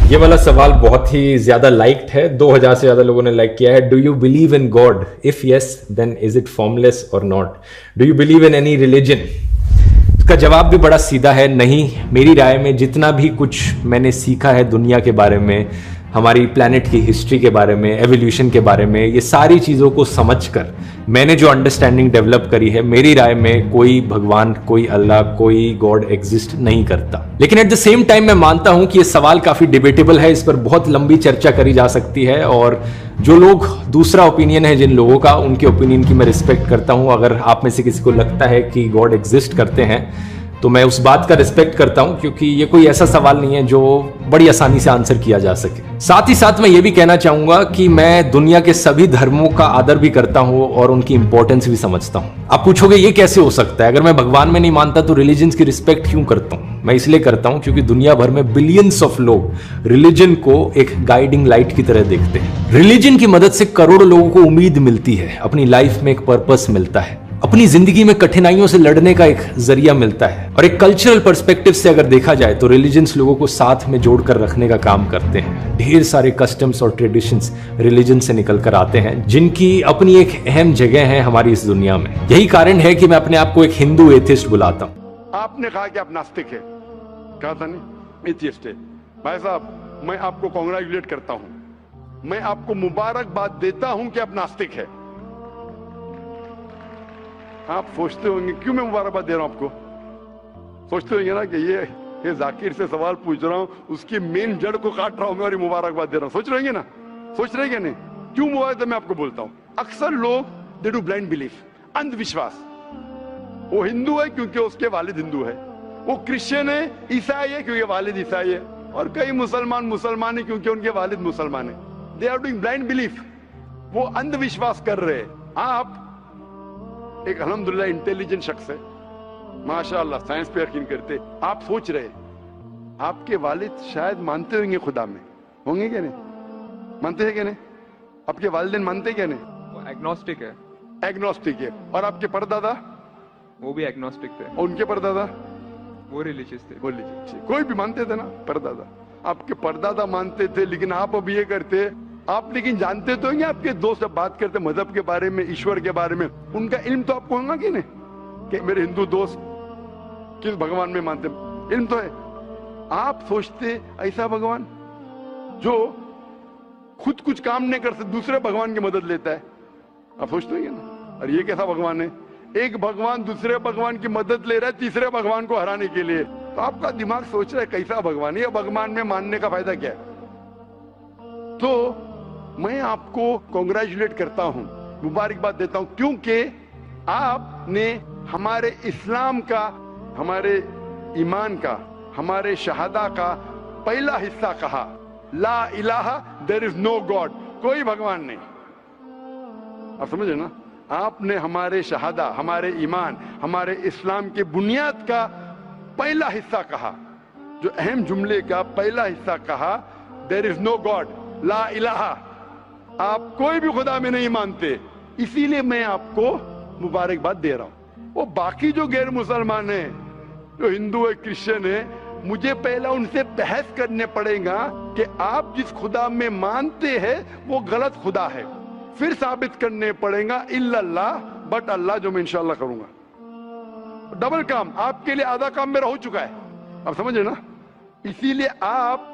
ये वाला सवाल बहुत ही ज्यादा लाइक्ड है, 2000 से ज्यादा लोगों ने लाइक किया है। Do you believe in God? If yes then is it formless और not? Do you believe in any religion? इसका जवाब भी बड़ा सीधा है, नहीं। मेरी राय में जितना भी कुछ मैंने सीखा है दुनिया के बारे में, हमारी प्लैनेट की हिस्ट्री के बारे में, एवोल्यूशन के बारे में, ये सारी चीज़ों को समझकर मैंने जो अंडरस्टैंडिंग डेवलप करी है, मेरी राय में कोई भगवान, कोई अल्लाह, कोई गॉड एग्जिस्ट नहीं करता। लेकिन एट द सेम टाइम मैं मानता हूं कि ये सवाल काफ़ी डिबेटेबल है, इस पर बहुत लंबी चर्चा करी जा सकती है। और जो लोग, दूसरा ओपिनियन है जिन लोगों का, उनके ओपिनियन की मैं रिस्पेक्ट करता हूं। अगर आप में से किसी को लगता है कि गॉड एग्जिस्ट करते हैं तो मैं उस बात का रिस्पेक्ट करता हूं, क्योंकि ये कोई ऐसा सवाल नहीं है जो बड़ी आसानी से आंसर किया जा सके। साथ ही साथ मैं ये भी कहना चाहूंगा कि मैं दुनिया के सभी धर्मों का आदर भी करता हूं और उनकी इंपॉर्टेंस भी समझता हूं। आप पूछोगे ये कैसे हो सकता है? अगर मैं भगवान में नहीं मानता तो रिलीजन की रिस्पेक्ट क्यों करता हूं? मैं इसलिए करता हूं क्योंकि दुनिया भर में बिलियंस ऑफ लोग रिलीजन को एक गाइडिंग लाइट की तरह देखते हैं। रिलीजन की मदद से करोड़ों लोगों को उम्मीद मिलती है, अपनी लाइफ में एक पर्पस मिलता है, अपनी जिंदगी में कठिनाइयों से लड़ने का एक जरिया मिलता है। और एक कल्चरल पर्सपेक्टिव से अगर देखा जाए तो रिलीजन्स लोगों को साथ में जोड़कर रखने का काम करते हैं। ढेर सारे कस्टम्स और ट्रेडिशंस रिलीजन से निकल कर आते हैं, जिनकी अपनी एक अहम जगह है हमारी इस दुनिया में। यही कारण है कि मैं अपने आप को एक हिंदू एथिस्ट बुलाता हूँ। आपने कहा कि आप नास्तिक है, कहा था नहीं, एथिस्ट है। भाई साहब, मैं आपको कांग्रेचुलेट करता हूं, मैं आपको मुबारकबाद देता हूं कि आप नास्तिक है। आप सोचते होंगे क्यों मैं मुबारकबाद दे रहा हूं आपको? सोचते होंगे ना कि ये जाकिर से सवाल पूछ रहा हूं, उसकी मेन जड़ को काट रहा हूं मैं और ये मुबारकबाद दे रहा हूं। सोच रहे ना? सोच रहे क्या नहीं? क्यों मुबारक? मैं आपको बोलता हूं, अक्सर लोग दे डू ब्लाइंड बिलीफ, अंधविश्वास। वो हिंदू है क्योंकि उसके वालिद हिंदू है, वो क्रिश्चियन है, ईसाई है क्योंकि वालिद ईसाई है, और कई मुसलमान है क्योंकि उनके वालिद मुसलमान है। They are doing blind belief, वो अंधविश्वास कर रहे हैं। आप एक अल्हम्दुलिल्लाह इंटेलिजेंट शख्स है, माशाअल्लाह, साइंस पे यकीन करते। आप सोच रहे आपके वालिद शायद मानते होंगे खुदा में, होंगे क्या नहीं? मानते हैं क्या नहीं? आपके वालिदैन मानते क्या नहीं? वो एग्नोस्टिक है। एग्नोस्टिक है। और आपके परदादा? वो भी एग्नोस्टिक थे। और उनके परदादा? वो रिलीजियस थे। वो रिलीजियस, कोई भी मानते थे ना परदादा। आपके परदादा मानते थे, लेकिन आप अब ये करते। आप लेकिन जानते तो हैं, आपके दोस्त जब बात करते मजहब के बारे में, ईश्वर के बारे में, उनका इल्म तो आपको होगा कि नहीं कि मेरे हिंदू दोस्त किस भगवान में मानते? इल्म तो है। आप सोचते ऐसा भगवान जो खुद कुछ काम नहीं कर सकते, दूसरे भगवान की मदद लेता है? आप सोचते हैं ना? और ये कैसा भगवान है? एक भगवान दूसरे भगवान की मदद ले रहा है तीसरे भगवान को हराने के लिए। तो आपका दिमाग सोच रहा है कैसा भगवान है, ये भगवान में मानने का फायदा क्या है? तो मैं आपको कांग्रेचुलेट करता हूं, मुबारकबाद देता हूं, क्योंकि आपने हमारे इस्लाम का, हमारे ईमान का, हमारे शहादा का पहला हिस्सा कहा, ला इलाहा, देयर इज नो गॉड, कोई भगवान नहीं। आप समझे ना? आपने हमारे शहादा, हमारे ईमान, हमारे इस्लाम के बुनियाद का पहला हिस्सा कहा, जो अहम जुमले का पहला हिस्सा कहा, देयर इज नो गॉड, ला इलाहा। आप कोई भी खुदा में नहीं मानते, इसीलिए मैं आपको मुबारकबाद दे रहा हूं। वो बाकी जो गैर मुसलमान है, जो हिंदू है, क्रिश्चियन है, मुझे पहला उनसे बहस करने पड़ेगा कि आप जिस खुदा में मानते हैं वो गलत खुदा है, फिर साबित करने पड़ेगा इल्लल्लाह, बट अल्लाह, जो मैं इंशाअल्लाह करूंगा। डबल काम, आपके लिए आधा काम मेरा हो चुका है, आप समझे ना? इसीलिए आप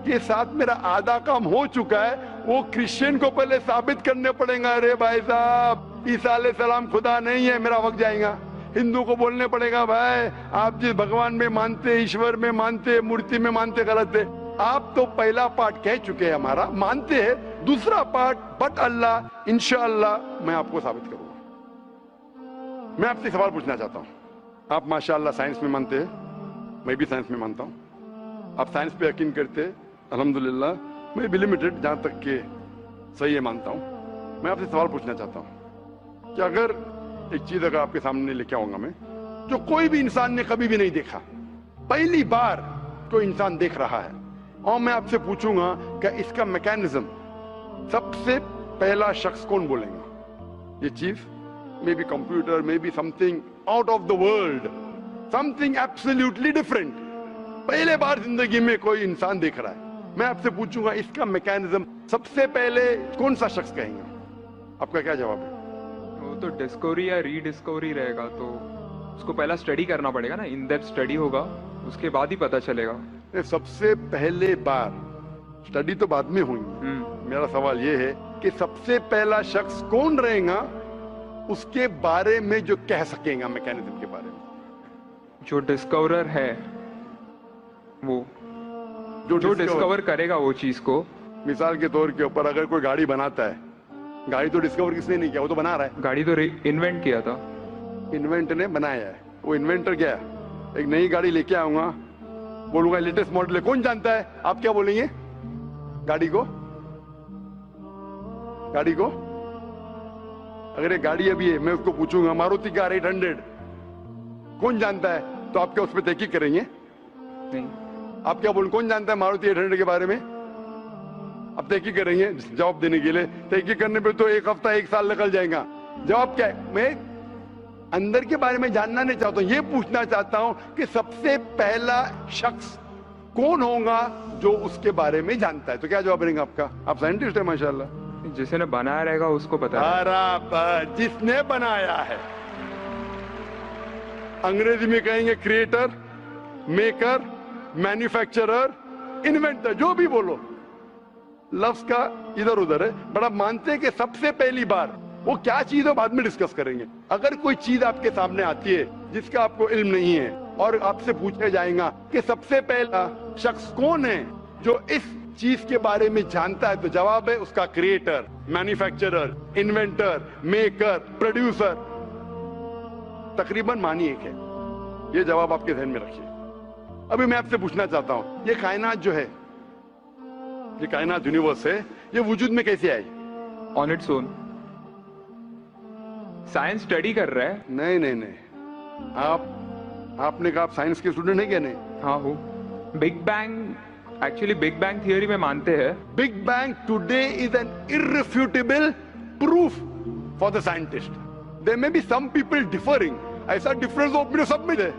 के साथ मेरा आधा काम हो चुका है। वो क्रिश्चियन को पहले साबित करने पड़ेगा, अरे भाई साहब ईसा अलैहिस्सलाम खुदा नहीं है, मेरा वक्त जाएगा। हिंदू को बोलने पड़ेगा, भाई आप जिस भगवान में मानते, ईश्वर में मानते, मूर्ति में मानते, गलत है। आप तो पहला पार्ट कह चुके हैं, हमारा मानते हैं। दूसरा पार्ट, बट अल्लाह, इंशाअल्लाह मैं आपको साबित करूंगा। मैं आपसे सवाल पूछना चाहता हूं। आप माशाअल्लाह साइंस में मानते हैं, मैं भी साइंस में मानता हूं। आप साइंस पे यकीन करते हैं, अल्हम्दुलिल्लाह। मैं भी लिमिटेड, जहां तक के सही है, मानता हूं। मैं आपसे सवाल पूछना चाहता हूं कि अगर एक चीज अगर आपके सामने लेके आऊंगा मैं, जो कोई भी इंसान ने कभी भी नहीं देखा, पहली बार कोई इंसान देख रहा है, और मैं आपसे पूछूंगा कि इसका मैकेनिज्म, सबसे पहला शख्स कौन बोलेगा? ये चीज may be computer, may be something out of the world, something absolutely different. पहले बार जिंदगी में कोई इंसान देख रहा है, मैं आपसे पूछूंगा इसका मैकेनिज्म सबसे पहले कौन सा शख्स कहेंगे? आपका क्या जवाब है? वो तो डिस्कवरी या रीडिस्कवरी रहेगा, तो उसको पहला स्टडी करना पड़ेगा ना, इन डेप्थ स्टडी होगा, उसके बाद ही पता चलेगा। सबसे पहले बार स्टडी तो बाद में हुई। मेरा सवाल ये है कि सबसे पहला शख्स कौन रहेगा उसके बारे में जो कह सकेगा मैकेनिज्म के बारे में? जो डिस्कवरर है, वो जो डिस्कवर करेगा वो चीज को। मिसाल के तौर के ऊपर अगर कोई गाड़ी बनाता है, गाड़ी तो डिस्कवर किसने नहीं किया, वो तो बना रहा है। गाड़ी तो इन्वेंट किया था, इन्वेंट ने बनाया है। वो इन्वेंटर क्या है? एक नई गाड़ी लेके आऊंगा, बोलूंगा लेटेस्ट मॉडल है, कौन जानता है? आप क्या बोलेंगे? गाड़ी को अगर ये गाड़ी अभी है, मैं उसको पूछूंगा मारुति कार 800 कौन जानता है, तो आप क्या उस पर तहकीक करेंगे? नहीं। आप क्या बोल, कौन जानता है मारुति 800 के बारे में? आप तहकीक करेंगे जवाब देने के लिए? तहकीक करने पे तो एक हफ्ता 1 साल निकल जाएगा। जवाब क्या है? मैं अंदर के बारे में जानना नहीं चाहता हूं, ये पूछना चाहता हूं कि सबसे पहला शख्स कौन होगा जो उसके बारे में जानता है। तो क्या जवाब रहेगा आपका? आप साइंटिस्ट है माशाल्लाह। जिसने बनाया रहेगा उसको पता है। बराबर, जिसने बनाया है। अंग्रेजी में कहेंगे क्रिएटर, मेकर, मैन्युफैक्चरर, इन्वेंटर, जो भी बोलो, लफ्ज का इधर उधर है। बड़ा मानते हैं कि सबसे पहली बार वो क्या चीज है बाद में डिस्कस करेंगे। अगर कोई चीज आपके सामने आती है जिसका आपको इल्म नहीं है और आपसे पूछा जाएगा कि सबसे पहला शख्स कौन है जो इस चीज के बारे में जानता है, तो जवाब है उसका creator, manufacturer, inventor, maker, producer. तकरीबन मानी एक है। ये जवाब आपके ध्यान में रखिए। अभी मैं आपसे पूछना चाहता हूं, ये कायनात जो है, ये कायनात यूनिवर्स है, ये वजूद में कैसे आई? On its own. Science study कर रहा है। नहीं, आपने कहा आप साइंस के स्टूडेंट है क्या? नहीं। हाँ हूँ। Big bang, actually big bang theory में मानते हैं। Big bang today is an irrefutable proof for the scientist. There may be some people differing, ऐसा डिफरेंस ऑफ ओपिनियन सब में है,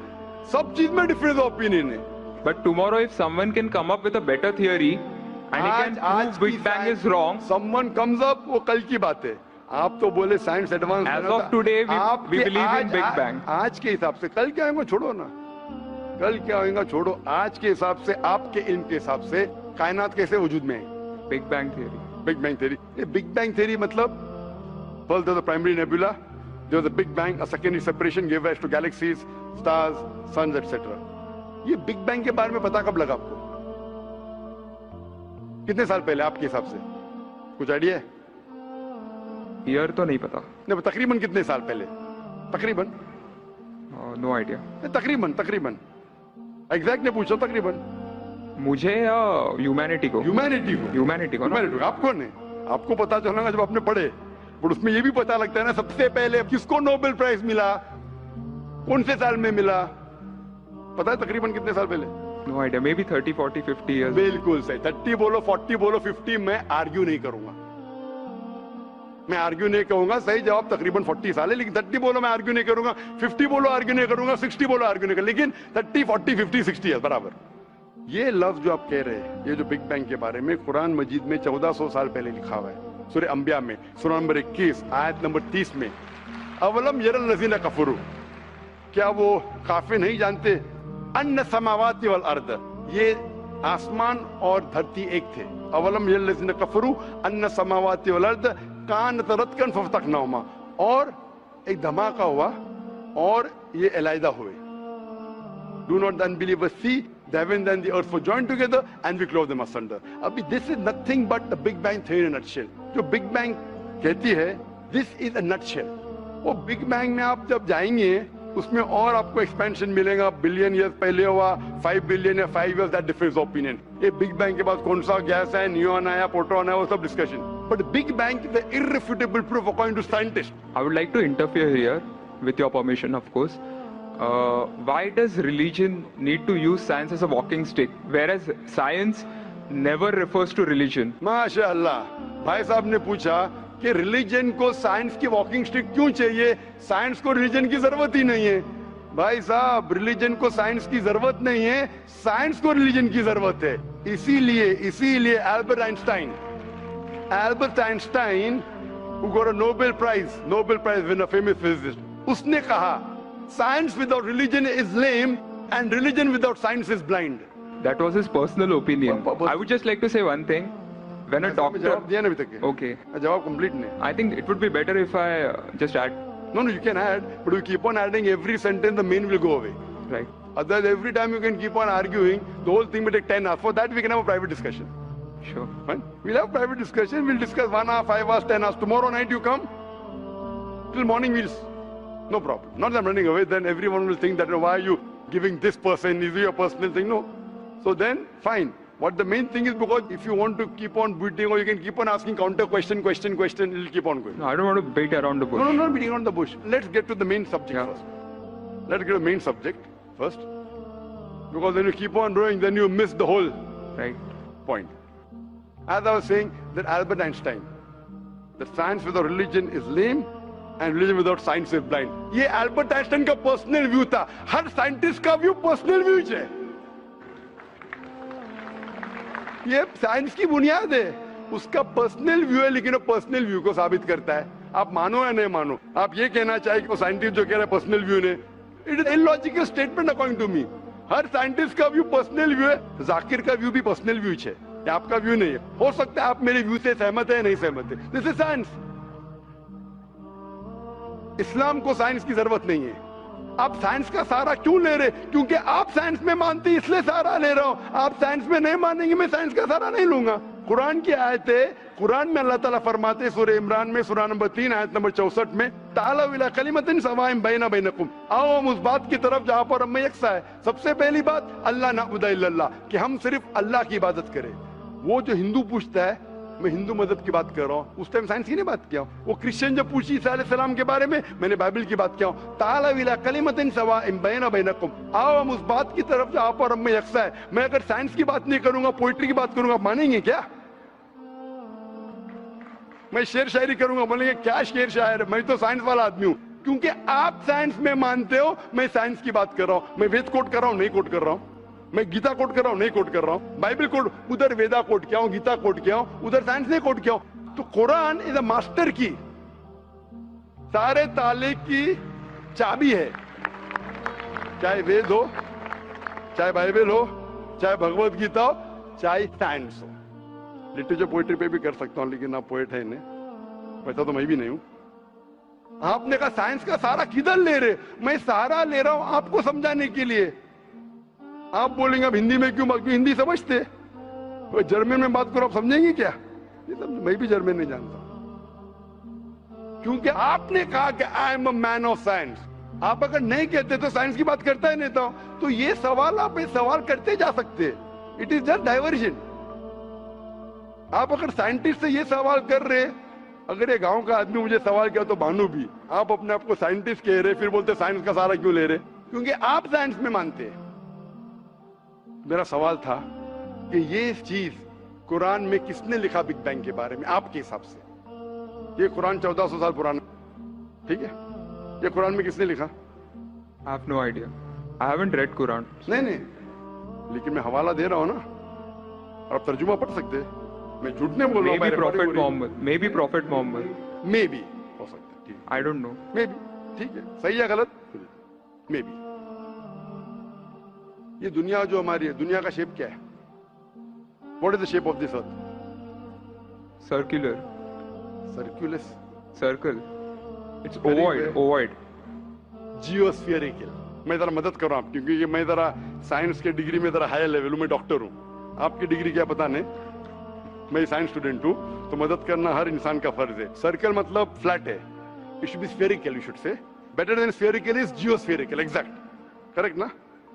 सब चीज में डिफरेंस ऑफ ओपिनियन है। But tomorrow if someone can come up with a better theory and he can prove big bang is wrong, someone comes up, वो कल की बात है। आप तो बोले science advance. Age of today we believe in big bang. आज के हिसाब से, कल क्या होगा छोड़ो ना, कल क्या होगा छोड़ो, आज के हिसाब से, आपके इल्म के हिसाब से कायनात कैसे वजूद में है? Big bang theory. Big bang theory. ये बिग बैंग थियरी मतलब first the primary nebula, there was a big bang, a secondary separation give rise to galaxies, stars, suns etcetera. ये बिग बैंग के बारे में पता कब लगा आपको? कितने साल पहले आपके हिसाब से? कुछ आइडिया है? ईयर तो नहीं पता। नहीं, तकरीबन कितने साल पहले? तकरीबन नो आइडिया। तकरीबन एग्जैक्ट ने पूछो। तकरीबन मुझे या ह्यूमैनिटी को? ह्यूमैनिटी को। आपको नहीं, आपको पता चलेगा जब आपने पढ़े। पर उसमें ये भी पता लगता है ना सबसे पहले किसको नोबेल प्राइज मिला, कौन से साल में मिला, पता है तकरीबन कितने साल पहले? No idea, maybe 30, 40, 50 years. बिल्कुल सही। 30 बोलो, 40 बोलो, 50, मैं आर्ग्यू नहीं करूंगा, मैं आर्ग्यू नहीं कहूंगा। सही जवाब तकरीबन 40 साल है, लेकिन 30 बोलो मैं आर्ग्यू नहीं करूंगा, 50 बोलो आर्ग्यू नहीं करूंगा, 60 बोलो आर्ग्यू नहीं करूंगा, लेकिन 30, 40, 50, 60 है बराबर। ये लफ्ज जो आप कह रहे हैं, ये जो बिग बैंग के बारे में कुरान मजीद में 1400 साल पहले लिखा हुआ है। सूरह अंबिया में सूरह नंबर 21 आयत नंबर 30 में, अवलम यरल लज़ीना कफरू, क्या वो काफिर नहीं जानते, अन्न समावाति वल अर्द, ये आसमान और धरती एक थे। अवलम यरल लज़ीना कफरू अन्न समावाति वल अर्द कानत रतकन फफतकनाहुमा, और एक धमाका हुआ और ये अलहदा हुए। Do not the unbelievers see the heavens and the earth were joined together and we clove them asunder. अभी this is nothing but the Big Bang theory in a nutshell. जो Big Bang कहती है, this is a nutshell. वो Big Bang में आप जब जाएंगे उसमें और आपको एक्सपेंशन मिलेगा, बिलियन ईयर्स पहले हुआ, 5 बिलियन या 5 इयर्स, दैट डिफरेंस ओपिनियन। ये बिग बैंग के बाद कौन सा गैस है, नियॉन आया, प्रोटॉन है, वो सब discussion. But big bang the irrefutable proof according to scientist. I would like to interfere here, with your permission, of course. Why does religion need to use science as a walking stick, whereas science never refers to religion? माशाअल्लाह, भाई साहब ने पूछा कि religion को science की walking stick क्यों चाहिए, साइंस को रिलीजन की जरूरत ही नहीं है। भाई साहब, रिलीजन को साइंस की जरूरत नहीं है, साइंस को रिलीजन की जरूरत है। इसीलिए Albert Einstein who got a Nobel Prize winner, famous physicist, उसने कहा science without religion is lame and religion without science is blind. That was his personal opinion. I would just like to say one thing. When a doctor... जवाब दिया ना अभी तक? Okay. जवाब complete नहीं. I think it would be better if I just add. No, you can add, but you keep on adding every sentence, the main will go away. Right. Otherwise, every time you can keep on arguing, the whole thing will take 10 hours. For that, we can have a private discussion. Sure. Fine? We'll have private discussion. We'll discuss 1 hour, 5 hours, 10 hours. Tomorrow night you come. Till morning we'll... No problem. Not that I'm running away. Then everyone will think that, why are you giving this person? Is it your personal thing? No. So then, fine. What the main thing is, because if you want to keep on beating, or you can keep on asking counter question, it'll keep on going. No, I don't want to beat around the bush. No, not beating around the bush. Let's get to the main subject first. Let's get to the main subject first. Because when you keep on growing, then you miss the whole point. As I was saying, that Albert Einstein, that science without religion is lame and religion without science is blind. ये Albert Einstein का personal view था. हर scientist का view personal view है. ये science की बुनियाद है. उसका पर्सनल व्यू है, लेकिन वो पर्सनल व्यू को साबित करता है. आप मानो या नहीं मानो, आप ये कहना चाहिए कि वो साइंटिस्ट जो कह रहा है पर्सनल व्यू ने, it is illogical statement according to me. हर साइंटिस्ट का व्यू पर्सनल व्यू है. जाकिर का व्यू भी पर्सनल व्यू है, आपका व्यू नहीं है. हो सकता है आप मेरे व्यू से सहमत है, नहीं सहमत है. This is science. इस्लाम को साइंस की जरूरत नहीं है. आप साइंस का सहारा क्यों ले रहे? क्योंकि आप साइंस में मानते, इसलिए सहारा ले रहा हूं. आप साइंस में नहीं मानेंगे, मैं साइंस का सहारा नहीं लूंगा. कुरान की आयत है, कुरान में अल्लाह ताला फरमाते, सूरह इमरान में सूरह नंबर 3 आयत नंबर 64 में, तालू इला कलिमतिन सवाइन बैना बैनकुम, आओ हम उस बात की तरफ जहां पर हम में यकसा है. सबसे पहली बात, अल्लाह नअबुद इल्लल्लाह, कि हम सिर्फ अल्लाह की इबादत करें. वो जो हिंदू पूछता है, मैं हिंदू मजहब की बात कर रहा हूं, उस टाइम साइंस की नहीं बात किया. वो क्रिश्चियन जब पूछी ईसा अलैहिस्सलाम के बारे में, मैंने बाइबल की बात किया. तालू इला कलिमतिन सवाइन बैना बैनकुम, आओ हम उस बात की तरफ जहां पर हम में यकसा है. मैं अगर साइंस की बात नहीं करूंगा, पोइट्री की बात करूंगा, मानेंगे क्या? मैं शेर शायरी करूंगा, बोलेंगे क्या शेर शायर? मैं तो साइंस वाला आदमी हूं. क्योंकि आप साइंस में मानते हो, मैं साइंस की बात कर रहा हूं. मैं वेद कोट कर रहा हूं, नहीं कोट कर रहा हूं. मैं गीता कोट कर रहा हूं, नहीं कोट कर रहा हूं. बाइबल कोट, उधर वेदा कोट किया हूं, गीता कोट किया हूं, उधर साइंस नहीं कोट किया हूं. तो कुरान इज अ मास्टर की, सारे ताले की चाबी है. चाहे वेद हो, चाहे बाइबल हो, चाहे भगवत गीता हो, चाहे साइंस हो. लिटरेचर पोएट्री पे भी कर सकता हूं, लेकिन आप पोएट है नहीं, वैसा तो मैं भी नहीं हूं. आपने कहा साइंस का सहारा किधर ले रहे? मैं सहारा ले रहा हूं आपको समझाने के लिए. आप बोलेंगे अब हिंदी में क्यों? हिंदी समझते? जर्मन में बात करो, आप समझेंगे क्या? मैं भी जर्मन नहीं जानता. क्योंकि आपने कहा कि I am a man of science. आप अगर नहीं कहते तो साइंस की बात करता ही नहीं था. तो ये सवाल आप सवाल करते जा सकते. It is just diversion. आप अगर साइंटिस्ट से ये सवाल कर रहे, अगर ये गांव का आदमी मुझे सवाल किया तो भानु भी, आप अपने आप को साइंटिस्ट कह रहे, फिर बोलते साइंस का सहारा क्यों ले रहे? क्योंकि आप साइंस में मानते हैं. मेरा सवाल था कि ये चीज कुरान में किसने लिखा बिग बैंग के बारे में आपके हिसाब से? ये कुरान 1400 साल पुराना, ठीक है? ये कुरान में किसने लिखा? I have no idea. I haven't read Quran. नहीं, लेकिन मैं हवाला दे रहा हूं ना, और आप तर्जुमा पढ़ सकते हैं. मैं झूठ नहीं बोल रहा हूं. Maybe Prophet Muhammad. Maybe Prophet Muhammad. Maybe हो सकता है. ठीक है. I don't know. Maybe. ठीक है. सही है गलत? Maybe. ये दुनिया जो हमारी है, दुनिया का शेप क्या है? What is the shape of this earth? Circular. Circulus. Circle. It's Very ovoid. well. Ovoid. Geospherical. मैं जरा मदद कर रहा हूं, क्योंकि ये मैं जरा साइंस के डिग्री में जरा हायर लेवल हूं. मैं डॉक्टर हूं. आपकी डिग्री क्या पता नहीं. मैं साइंस स्टूडेंट हूं, तो मदद करना हर इंसान का फर्ज है. सर्कल मतलब फ्लैट है. It should be spherical. You should say better than spherical is geospherical. Exact. Correct ना?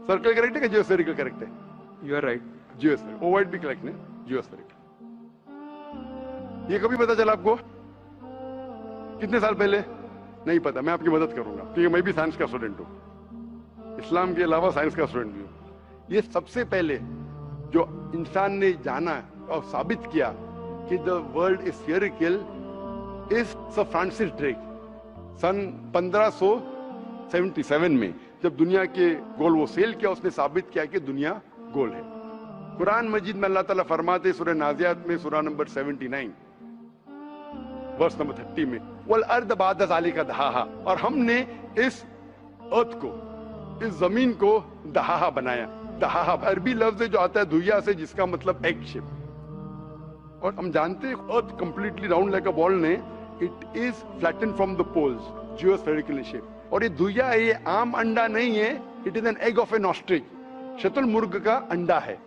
सर्कल करेक्ट है कि जियोस्फेरिकल करेक्ट है? You are right. Geospherical. Ovoid भी करेक्ट है. जियोस्फेरिकल. ये कभी पता चला आपको? कितने साल पहले? नहीं पता. मैं आपकी मदद करूंगा, क्योंकि मैं भी साइंस का स्टूडेंट हूं. इस्लाम के अलावा साइंस का स्टूडेंट भी हूं. ये सबसे पहले जो इंसान ने जाना और साबित किया कि the world is spherical is sir Francis Drake. सन 1577 में जब दुनिया के गोल वो सेल किया, उसने साबित किया कि दुनिया गोल है. कुरान मजीद में अल्लाह ताला फरमाते सूरह नाज़ियात में सूरह नंबर 79 वर्स नंबर 30 में, वल अर्द बाद ज़ालिका दहाहा, और हमने इस अर्थ को, इस जमीन को दहाहा बनाया। दहाहा अरबी लफ्ज जो आता है दुया से, जिसका मतलब एग शेप, और हम जानते हैं earth completely round like a ball ने, it is flattened from the poles, geospherical shape. और ये दुया है, ये आम अंडा नहीं है, it is an egg of an ostrich, शतुरमुर्ग का अंडा है।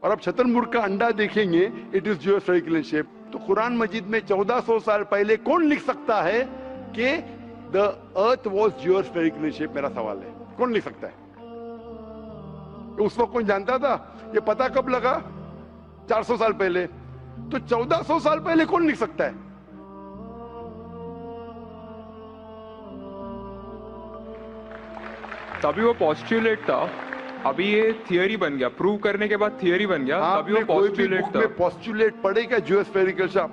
और अब शतुरमुर्ग का अंडा देखेंगे, इट इज जियोस्फेरिकल शेप। तो कुरान मजीद में 1400 साल पहले कौन लिख सकता है कि द अर्थ वॉज जियोस्फेरिकल शेप? मेरा सवाल है, कौन लिख सकता है? उस वक्त कौन जानता था? ये पता कब लगा? 400 साल पहले। तो 1400 साल पहले कौन लिख सकता है? तभी वो पॉस्टुलेट था, अभी ये थियरी बन गया, प्रूव करने के बाद थियरी बन गया, तभी वो पॉस्टुलेट था। पॉस्टुलेट पढ़ेगा जियोस्फेरिकल शेप।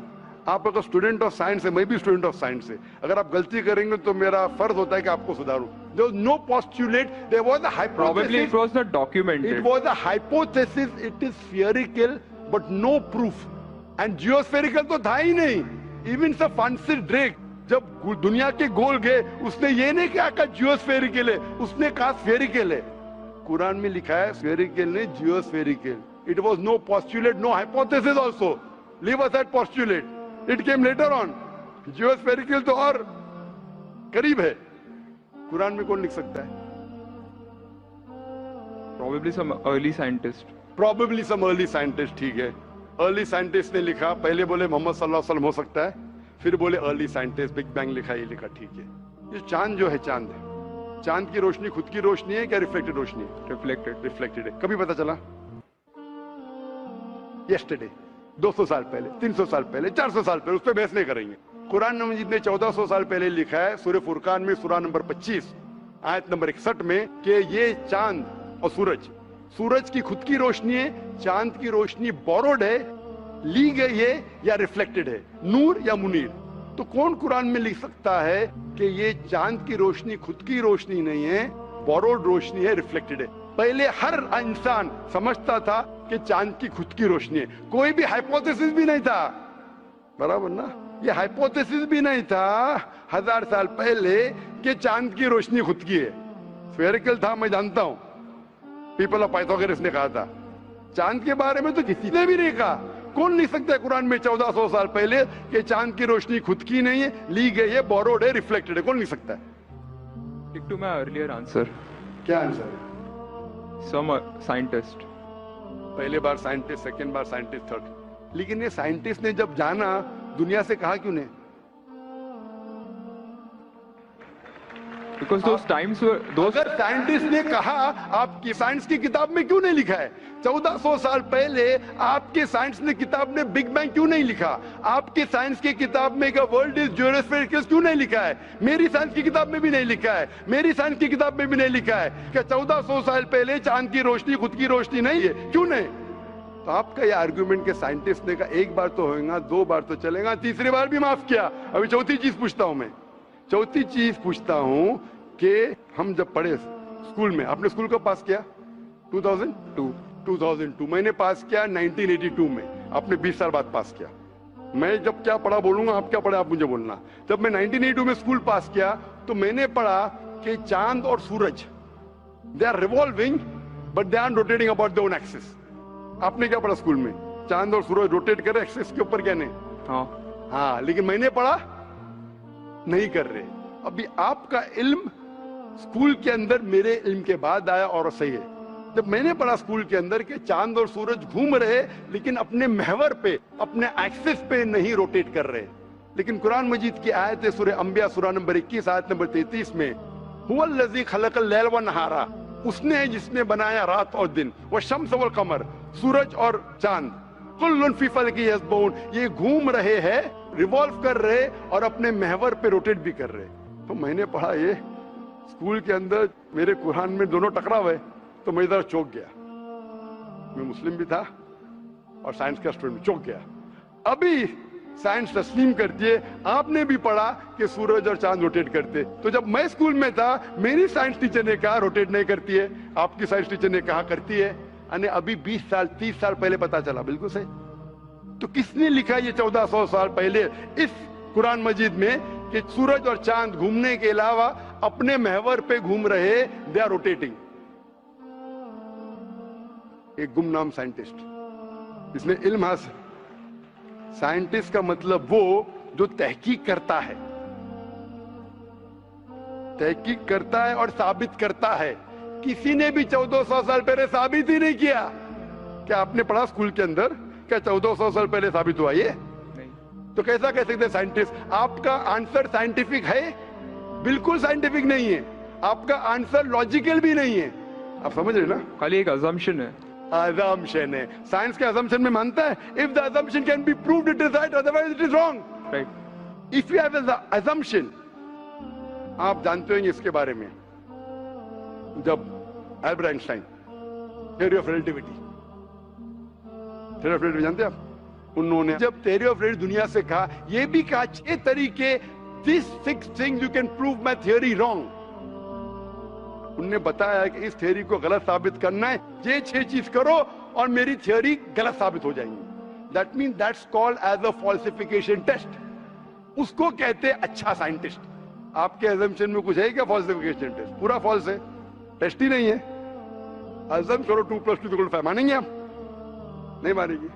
आप अगर स्टूडेंट ऑफ साइंस है, मैं भी स्टूडेंट ऑफ साइंस है, अगर आप गलती करेंगे तो मेरा फर्ज होता है कि आपको सुधारूं। There was no postulate, there was a hypothesis. Probably it was not documented. It was a hypothesis, it is spherical but no proof. And geospherical तो था ही नहीं। Even Sir Francis Drake जब दुनिया के गोल गए, उसने ये नहीं कहा जियोस्फेरिकल है, उसने कहा स्फेरिकल है। कुरान में लिखा है स्फेरिकल ने जियोस्फेरिकल। It was no postulate, no hypothesis also. Leave aside postulate. It came later on. जियोस्फेरिकल तो और करीब है। कुरान में कौन लिख सकता है? Probably some early scientist. Probably some early scientist, ठीक है। अर्ली साइंटिस्ट ने लिखा, पहले बोले मोहम्मद सल्लल्लाहु अलैहि वसल्लम हो सकता है, फिर बोले अर्ली साइंटिस्ट, बिग बैंग लिखा, ये लिखा, ठीक है। ये चांद जो है, चांद है, चांद की रोशनी खुद की रोशनी है क्या रिफ्लेक्टेड रोशनी है? रिफ्लेक्टेड है। कभी पता चला? यस्टरडे, 200 साल पहले, 300 साल पहले, 400 साल पहले, उस पर बहस नहीं करेंगे। कुरान मजीद ने 1400 साल पहले लिखा है सूरह फुरकान में सूरह नंबर 25 आयत नंबर 61 में कि ये चांद और सूरज की खुद की रोशनी है, चांद की रोशनी बोरोड है, ली गई है या रिफ्लेक्टेड है, नूर या मुनीर। तो कौन कुरान में लिख सकता है कि ये चांद की रोशनी खुद की रोशनी नहीं है, बोरोड रोशनी है, रिफ्लेक्टेड है? पहले हर इंसान समझता था कि चांद की खुद की रोशनी है, कोई भी हाइपोथेसिस भी नहीं था, बराबर ना? ये हाइपोथेसिस भी नहीं था 1000 साल पहले कि चांद की रोशनी खुद की है। स्फेरिकल था, मैं जानता हूं, पीपल ऑफ पाइथागोरस ने कहा था। चांद के बारे में तो किसी ने भी नहीं कहा। कौन लिख सकता है कुरान में 1400 साल पहले कि चांद की रोशनी खुद की नहीं है, ली गई है, बोरोड है, रिफ्लेक्टेड है? कौन लिख सकता है? Stick to my earlier answer. क्या आंसर है? Some scientist. पहले बार साइंटिस्ट, सेकेंड बार साइंटिस्ट, थर्ड। लेकिन ये साइंटिस्ट ने जब जाना, दुनिया से कहा क्यों नहीं? Because those times were those. अगर साइंटिस्ट ने कहा, आपकी साइंस की किताब में क्यों नहीं लिखा है? 1400 साल पहले आपके साइंस ने किताब में बिग बैंग क्यों नहीं लिखा? आपके साइंस की किताब में वर्ल्ड इज जियोस्फेरिकल क्यों नहीं लिखा है? मेरी साइंस की किताब में भी नहीं लिखा है, मेरी साइंस की किताब में भी नहीं लिखा है कि 1400 साल पहले चांद की रोशनी खुद की रोशनी नहीं है। क्यों नहीं? तो आपका ये आर्ग्यूमेंट के साइंटिस्ट ने कहा एक बार तो होगा, 2 बार तो चलेगा, तीसरी बार भी माफ किया। अभी चौथी चीज पूछता हूं मैं, चौथी चीज पूछता हूं कि हम जब पढ़े स्कूल में, आपने स्कूल कब पास किया? 2002। मैंने पास किया 1982 में, आपने 20 साल बाद पास किया। मैं जब क्या पढ़ा बोलूंगा, आप क्या पढ़ा आप मुझे बोलना। जब मैं 1982 में स्कूल पास किया तो मैंने पढ़ा कि चांद और सूरज, they are revolving but they are rotating about their own axis. आपने क्या पढ़ा स्कूल में? चांद और सूरज रोटेट कर रहे, एक्सिस के ऊपर क्या नहीं? हाँ, लेकिन मैंने पढ़ा नहीं कर रहे। अभी आपका इल्म स्कूल के अंदर मेरे इल्म के बाद आया और सही है। जब मैंने पढ़ा स्कूल के अंदर कि चांद और सूरज घूम रहे लेकिन अपने महवर पे, अपने एक्सिस पे नहीं रोटेट कर रहे। लेकिन कुरान मजीद की आयत है सूरह अंबिया सूरह नंबर 21 आयत नंबर 33 में, हुवल्लज़ी खलक़ल लैल व नहारा, उसने है जिसने बनाया रात और दिन, व शम्स वल कमर, सूरज और चांद, कुल्लुन फी फ़ल्किन यस्बहून, ये घूम रहे हैं, रिवॉल्व कर रहे और अपने महवर पे रोटेट भी कर रहे। तो मैंने पढ़ा ये स्कूल के अंदर, मेरे कुरान में दोनों टकराव है, तो मैं इधर चौंक गया। मैं मुस्लिम भी था और साइंस का स्टूडेंट, चौंक गया। अभी साइंस तस्लीम करती है, आपने भी पढ़ा कि सूरज और चांद रोटेट करते। तो जब मैं स्कूल में था, मेरी साइंस टीचर ने कहा रोटेट नहीं करती है, आपकी साइंस टीचर ने कहा करती है। અને अभी 20 साल 30 साल पहले पता चला। बिल्कुल सही। तो किसने लिखा ये 1400 साल पहले इस कुरान मजीद में कि सूरज और चांद घूमने के अलावा अपने महवर पे घूम रहे, दे आर रोटेटिंग। एक गुमनाम साइंटिस्ट, इसने इल्म हासिल। साइंटिस्ट का मतलब वो जो तहकीक करता है, तहकीक करता है और साबित करता है। किसी ने भी 1400 साल पहले साबित ही नहीं किया। क्या आपने पढ़ा स्कूल के अंदर क्या 1400 साल पहले साबित हुआ ये? नहीं। तो कैसा कह सकते साइंटिस्ट? आपका आंसर साइंटिफिक है? बिल्कुल साइंटिफिक नहीं है। आपका आंसर लॉजिकल भी नहीं है। आप समझ रहे ना? खाली एक अजम्पशन है। assumption है। साइंस के assumption में मानता है if the assumption can be proved it is right, otherwise it is wrong. Right. If you have an assumption, आप जानते होंगे इसके बारे में, जब Albert Einstein theory of relativity, theory of relativity जानते हैं आप? उन्होंने जब थ्योरी ऑफ रिलेटिविटी दुनिया से कहा, ये भी कहा 6 तरीके, these 6 things you can prove my theory wrong. उन्होंने बताया कि इस थ्योरी को गलत साबित करना है, ये 6 चीज करो और मेरी थ्योरी गलत साबित हो जाएंगी। That mean that's called as a falsification test. उसको कहते हैं अच्छा साइंटिस्ट। आपके अजम्पशन में कुछ है क्या फॉल्सिफिकेशन टेस्ट? पूरा फॉल्स है, टेस्ट ही नहीं है। अजम करो 2 + 2 = 5, मानेंगे आप? नहीं मानेंगे।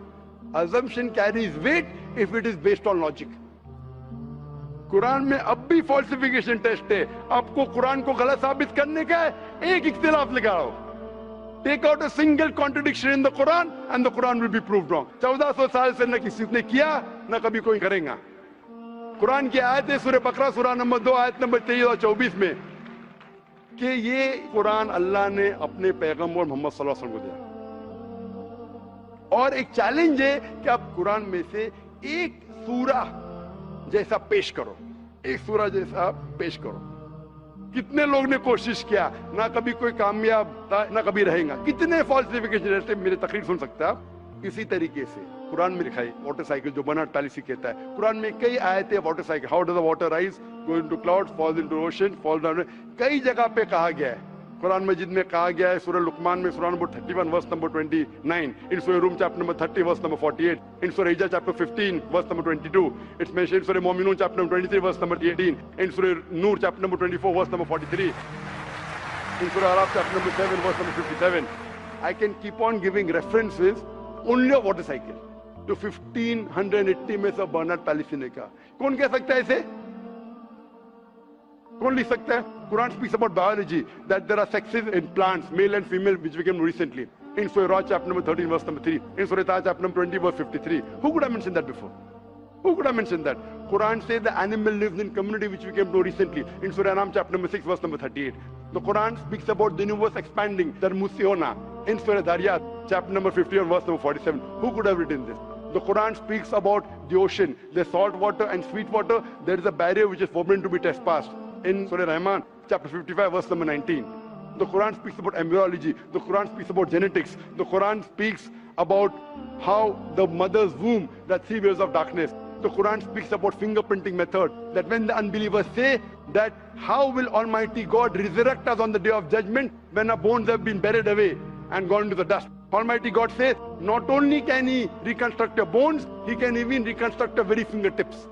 Assumption carries weight if it is based on logic. Quran में अब भी फॉल्सिफिकेशन टेस्ट है। आपको कुरान को गलत साबित करने का है, एक इख्तिलाफ लगाओ, take out a single contradiction in the Quran and the Quran will be proved wrong. 1400 साल से न किसी ने किया न कभी कोई करेगा। कुरान की आयत है सूरह बकरा सूरह नंबर 2 आयत नंबर 23 और 24 में कि ये कुरान अल्लाह ने अपने पैगंबर मोहम्मद सल्लल्लाहु अलैहि वसल्लम को दिया। और एक चैलेंज है कि आप कुरान में से एक सूरा जैसा पेश करो, एक सूरा जैसा पेश करो। कितने लोग ने कोशिश किया, ना कभी कोई कामयाब था ना कभी रहेगा। कितने फॉल्सिफिकेशन जैसे मेरे तकरीर सुन सकते हैं आप। इसी तरीके से कुरान में लिखा है मोटरसाइकिल जो बर्नार्ड पॉलिसी कहता है। कुरान में कई आयतें motorcycle, how does the water rise, go into clouds, falls into ocean, falls down, कई जगह पे कहा गया है। कुरान मजीद में कहा गया है सूरह लुकमान में सूरह number 31 verse number 29, in Surah Rum chapter number 30 verse number 48, in Surah Hijr chapter 15 verse number 22, it's mentioned in Surah Mominun chapter number 23 verse number 18, in Surah Noor chapter number 24 verse number 43, in Surah Araf chapter number 7 verse number 57। I can keep on giving references only of motorcycle जो 1580 में सब Bernard policy ने कहा। कौन कह सकता है इसे? कौन लिख सकता है? Quran speaks about biology, that there are sexes in plants, male and female, which became recently. In Surah Ra, chapter number 13, verse number 3. In Surah Taha, chapter number 20, verse 53. Who could have mentioned that before? Who could have mentioned that? Quran says the animal lives in community, which we came to know recently. In Surah Anam, chapter number 6, verse number 38. The Quran speaks about the universe expanding, the Musiona. In Surah Dariyat, chapter number 51, verse number 47. Who could have written this? The Quran speaks about the ocean, the salt water and sweet water. There is a barrier which is forbidden to be trespassed. In Surah Rahman, chapter 55, verse number 19. The Quran speaks about embryology. The Quran speaks about genetics. The Quran speaks about how the mother's womb, that 3 years of darkness. The Quran speaks about fingerprinting method, that when the unbelievers say that how will Almighty God resurrect us on the day of judgment when our bones have been buried away and gone into the dust. Almighty God says not only can he reconstruct your bones, he can even reconstruct your very fingertips.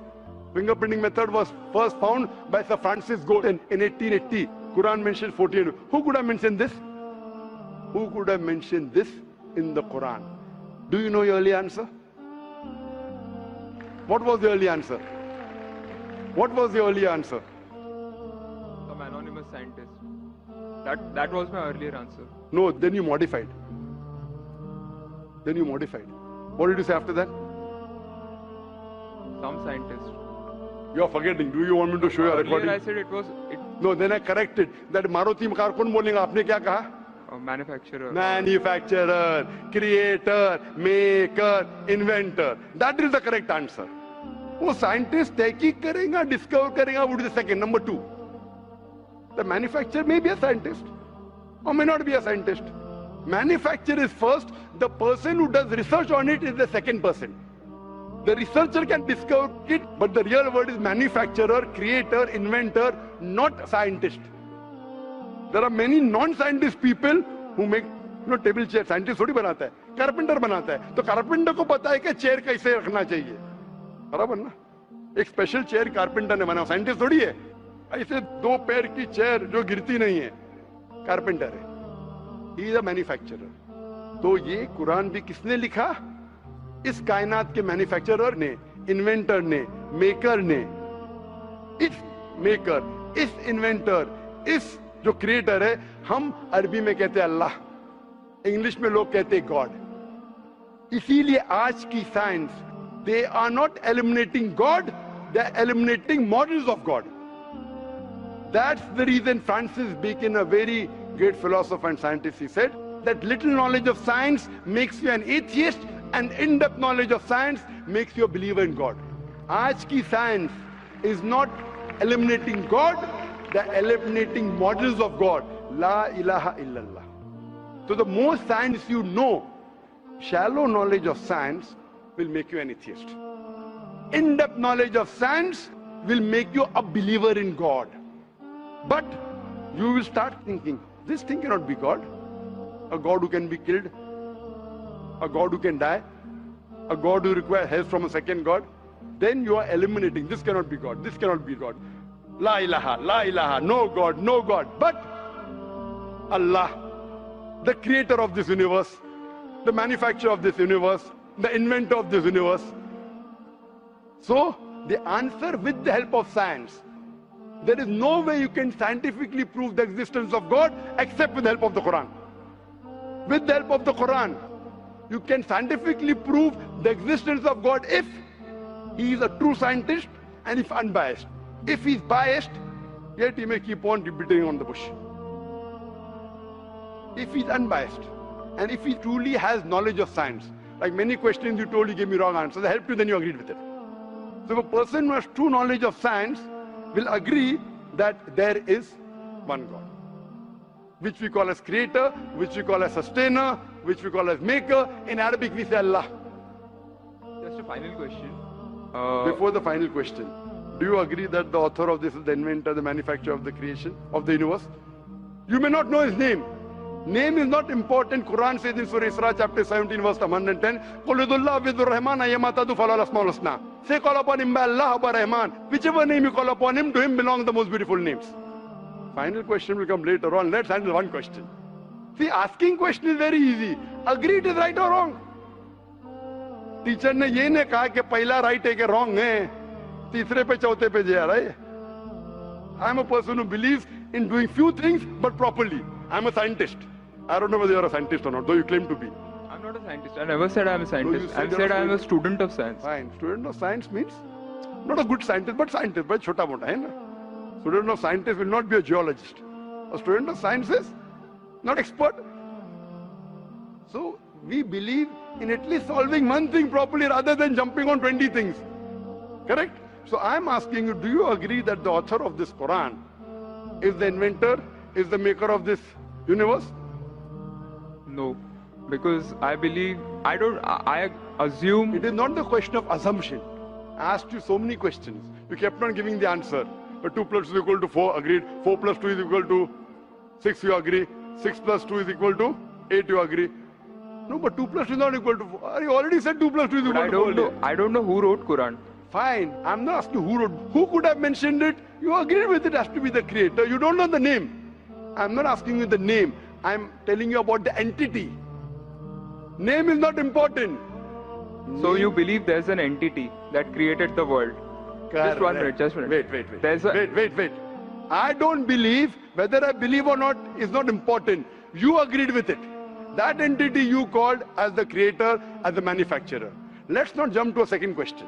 Fingerprinting method was first found by Sir Francis Galton in 1880. Quran mentions 14. Who could have mentioned this? Who could have mentioned this in the Quran? Do you know your early answer? What was the early answer? What was the early answer? Some anonymous scientist. That was my earlier answer. No, then you modified. Then you modified. What did you say after that? Some scientist. You are forgetting. Do you want me to show you a recording? Earlier I said it was No, then I corrected. That Maruti car कौन बोलेगा? आपने क्या कहा? a manufacturer. Manufacturer, creator, maker, inventor. That is the correct answer. वो scientist तहकीक करेगा, discover करेगा, वो second. Number 2, the manufacturer may be a scientist or may not be a scientist. Manufacturer is first, the person who does research on it is the second person. The researcher can discover it, but the real word is manufacturer, creator, inventor, not scientist. There are many non-scientist people who make no table chair scientist थोड़ी बनाता है, carpenter बनाता है। तो carpenter को पता है कि चेयर कैसे रखना चाहिए, बराबर ना। एक स्पेशल चेयर कारपेंटर ने बनाया, साइंटिस्ट थोड़ी है। ऐसे 2 पैर की चेयर जो गिरती नहीं है, कारपेंटर है, ही इज अ मैन्युफैक्चरर। तो ये कुरान भी किसने लिखा? इस कायनात के मैन्युफैक्चरर ने, इन्वेंटर ने, मेकर ने। इस मेकर, इस इन्वेंटर, इस जो क्रिएटर है, हम अरबी में कहते हैं अल्लाह, इंग्लिश में लोग कहते हैं गॉड। इसीलिए आज की science, they are not eliminating God, they are eliminating models of God. That's the reason Francis Bacon, a very great philosopher and scientist, he said that little knowledge of science makes you an atheist and in-depth knowledge of science makes you a believer in God. आज की science is not eliminating God, they're eliminating models of God. La ilaha illallah. So the more science you know, shallow knowledge of science will make you an atheist. In-depth knowledge of science will make you a believer in God. But you will start thinking, this thing cannot be God. A God who can be killed, a God who can die, a God who requires help from a second God. Then you are eliminating, this cannot be God, this cannot be God. La ilaha, no God, no God. But Allah, the creator of this universe, the manufacturer of this universe, the inventor of this universe. So the answer with the help of science. There is no way you can scientifically prove the existence of God except with the help of the Quran. With the help of the Quran, you can scientifically prove the existence of God if he is a true scientist and if unbiased. If he is biased, yet he may keep on beating on the bush. If he is unbiased and if he truly has knowledge of science, like many questions you told, you gave me wrong answers, I helped you, then you agreed with it. So if a person who has true knowledge of science will agree that there is one God, which we call as creator, which we call as sustainer, which we call as maker. In Arabic we say Allah. Just a final question. Before the final question, do you agree that the author of this is the inventor, the manufacturer of the creation of the universe? You may not know his name. Name is not important. Quran says in Surah Isra chapter 17 verse 110, قُلْ ادُوا اللَّهَ وَادْعُوا الرَّحْمَنَ أَيَّمَّا تَدْعُوا فَلَهُ الْأَسْمَاءُ الْحُسْنَى. Say call upon him by Allah or by Rahman. Whichever name you call upon him, to him belong the most beautiful names. Final question will come later on. Let's handle one question. See, asking question is very easy. Agree it is right or wrong. Teacher ने ये नहीं कहा कि पहला right है कि wrong है, तीसरे पे चौथे पे जा रहा है. I am a person who believes in doing few things but properly. I am a scientist. I don't know whether you are a scientist or not, though you claim to be. I'm not a scientist. I never said I'm a scientist. I said I'm a student of science. Fine. Student of science means not a good scientist, but scientist. But chota mota hai na. Student of scientist will not be a geologist. A student of science is not expert. So we believe in at least solving one thing properly rather than jumping on 20 things. Correct? So I'm asking you, do you agree that the author of this Quran is the inventor, is the maker of this universe? No, because I believe, I assume. It is not the question of assumption. I asked you so many questions. You kept on giving the answer. But 2 plus 2 is equal to 4, agreed. 4 plus 2 is equal to 6, you agree. 6 plus 2 is equal to 8, you agree. No, but 2 plus 2 is not equal to 4. You already said 2 plus 2 is equal to 4. I don't know who wrote Quran. Fine. I'm not asking who wrote. Who could have mentioned it? You agreed with it has to be the creator. You don't know the name. I'm not asking you the name. I'm telling you about the entity. Name is not important. So you believe there's an entity that created the world? Correct. Just 1 minute, just 1 minute. Wait. Wait. I don't believe, whether I believe or not is not important. You agreed with it. That entity you called as the creator, as the manufacturer. Let's not jump to a second question.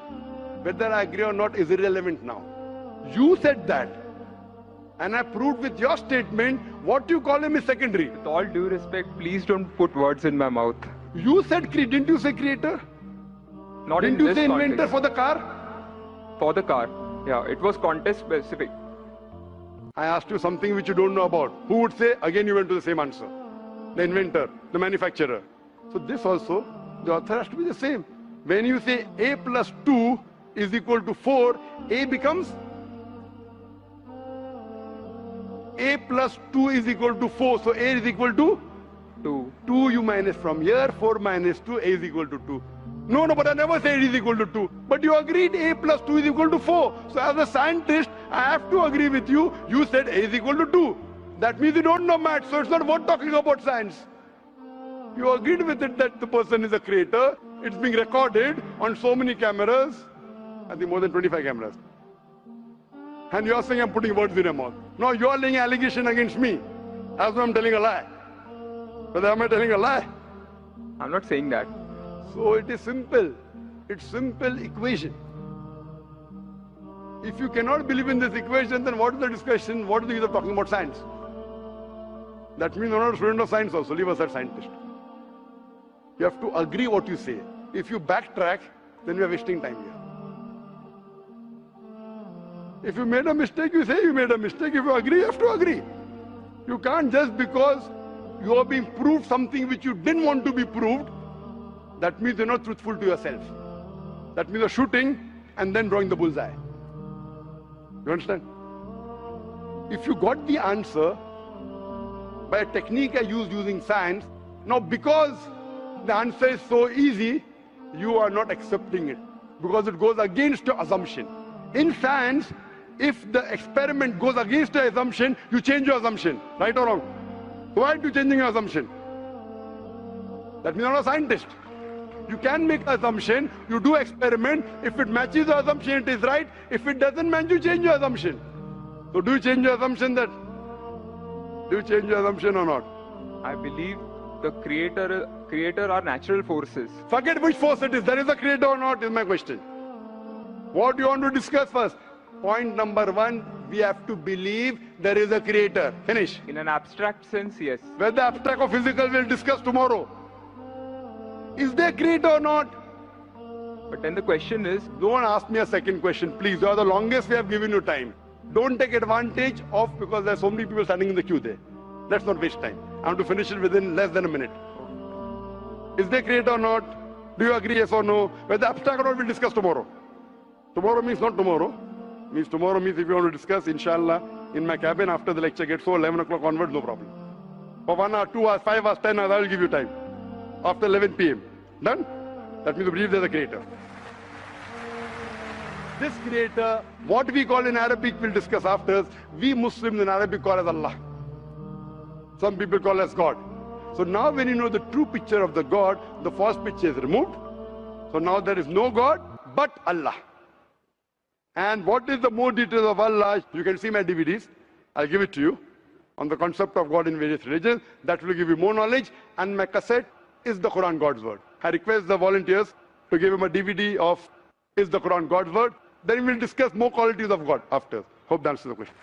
Whether I agree or not is irrelevant now. You said that. And I proved with your statement, what you call him is secondary. With all due respect, please don't put words in my mouth. You said, didn't you say creator? Not Didn't in you this say inventor context. for the car? For the car. Yeah, it was context specific. I asked you something which you don't know about. Who would say? Again you went to the same answer. The inventor, the manufacturer. So this also, the author has to be the same. When you say A plus 2 is equal to 4, A becomes A plus 2 is equal to 4. So A is equal to 2. 2 you minus from here, 4 minus 2, a is equal to 2. No, but I never said it is equal to 2. But you agreed a plus 2 is equal to 4. So as a scientist, I have to agree with you. You said a is equal to 2. That means you don't know maths, so it's not worth talking about science. You agreed with it that the person is a creator. It's being recorded on so many cameras. I think more than 25 cameras. And you're saying I'm putting words in your mouth. No, you're laying allegation against me. As though I'm telling a lie. But am I telling a lie? I'm not saying that. So it is simple. It's simple equation. If you cannot believe in this equation, then what is the discussion? What is the use of talking about science? That means you're not a student of science also. Leave aside scientist. You have to agree what you say. If you backtrack, then we are wasting time here. If you made a mistake, you say you made a mistake. If you agree, you have to agree. You can't just because you are being proved something which you didn't want to be proved, that means you're not truthful to yourself. That means you're shooting and then drawing the bullseye. You understand? If you got the answer by a technique I used using science, now because the answer is so easy, you are not accepting it because it goes against your assumption. In science, if the experiment goes against your assumption, you change your assumption. Right or wrong? Why are you changing your assumption? That means you're not a scientist. You can make an assumption, you do experiment. If it matches your assumption, it is right. If it doesn't match, you change your assumption. So do you change your assumption that? Do you change your assumption or not? I believe the creator are natural forces. Forget which force it is. There is a creator or not is my question. What do you want to discuss first? Point number 1, we have to believe there is a creator. Finish. In an abstract sense, yes. Whether abstract or physical, we'll discuss tomorrow. Is there a creator or not? But then the question is, Don't ask me a second question, please. You are the longest we have given you time. Don't take advantage of because there are so many people standing in the queue there. Let's not waste time. I want to finish it within less than a minute. Is there a creator or not? Do you agree, yes or no? Whether abstract or not, we'll discuss tomorrow. Tomorrow means not tomorrow. Means tomorrow means if you want to discuss, inshallah, in my cabin after the lecture gets so 11 o'clock onwards, no problem. For 1 hour, 2 hours, 5 hours, 10 hours, I will give you time. After 11 p.m. Done? That means you believe there's a creator. This creator, what we call in Arabic, we'll discuss after. We Muslims in Arabic call as Allah. Some people call as God. So now when you know the true picture of the God, the false picture is removed. So now there is no God but Allah. And what is the more details of Allah? You can see my DVDs. I'll give it to you on the concept of God in various religions. That will give you more knowledge. And my cassette is the Quran God's word. I request the volunteers to give him a DVD of Is the Quran God's word? Then we'll discuss more qualities of God after. Hope that answers the question.